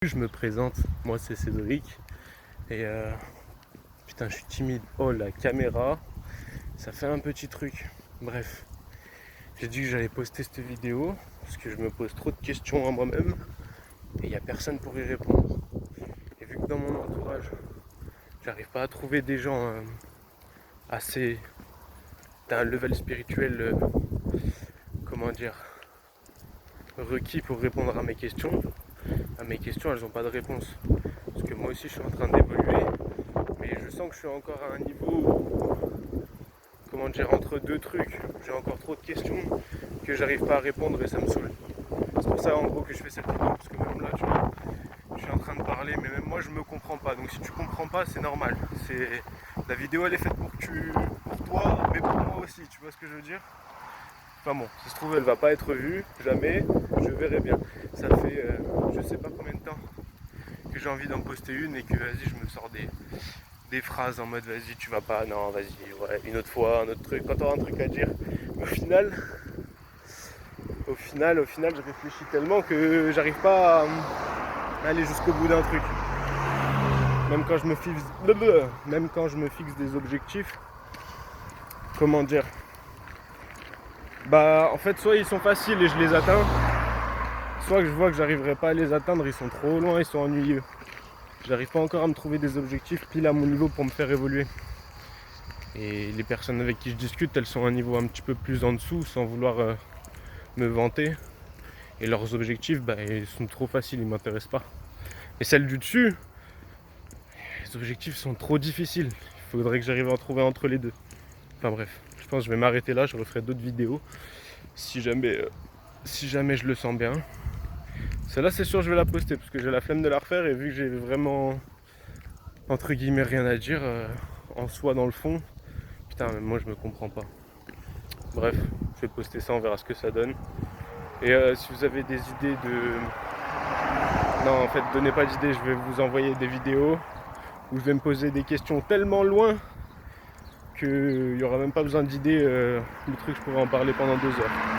Je me présente, moi c'est Cédric et putain je suis timide. Oh la caméra, ça fait un petit truc. Bref, j'ai dit que j'allais poster cette vidéo parce que je me pose trop de questions à moi-même et il n'y a personne pour y répondre. Et vu que dans mon entourage, j'arrive pas à trouver des gens assez d'un level spirituel, comment dire, requis pour répondre à mes questions. Elles n'ont pas de réponse. Parce que moi aussi je suis en train d'évoluer, mais je sens que je suis encore à un niveau, comment dire, entre deux trucs. J'ai encore trop de questions que j'arrive pas à répondre et ça me saoule. C'est pour ça en gros que je fais cette vidéo, parce que même là tu vois, je suis en train de parler, mais même moi je me comprends pas. Donc si tu comprends pas, c'est normal. La vidéo elle est faite pour toi, mais pour moi aussi, tu vois ce que je veux dire? Enfin bon, si se trouve elle va pas être vue, jamais, je verrai bien. Ça fait je sais pas combien de temps que j'ai envie d'en poster une et que vas-y je me sors des phrases en mode vas-y tu vas pas, non vas-y, ouais, une autre fois, un autre truc, quand t'auras un truc à dire. Au final, je réfléchis tellement que j'arrive pas à aller jusqu'au bout d'un truc. Même quand je me fixe des objectifs, comment dire, bah en fait soit ils sont faciles et je les atteins, soit que je vois que j'arriverai pas à les atteindre, ils sont trop loin, ils sont ennuyeux. J'arrive pas encore à me trouver des objectifs pile à mon niveau pour me faire évoluer. Et les personnes avec qui je discute, elles sont à un niveau un petit peu plus en dessous, sans vouloir me vanter. Et leurs objectifs, bah, ils sont trop faciles, ils m'intéressent pas. Et celles du dessus, les objectifs sont trop difficiles. Il faudrait que j'arrive à en trouver entre les deux. Enfin bref, je pense que je vais m'arrêter là, je referai d'autres vidéos si jamais je le sens bien. Celle-là c'est sûr je vais la poster parce que j'ai la flemme de la refaire et vu que j'ai vraiment entre guillemets rien à dire en soi dans le fond, putain même moi je me comprends pas. Bref, je vais poster ça, on verra ce que ça donne. Et si vous avez des idées de... Non en fait donnez pas d'idées, je vais vous envoyer des vidéos où je vais me poser des questions tellement loin qu'il n'y aura même pas besoin d'idées, le truc je pourrais en parler pendant 2 heures.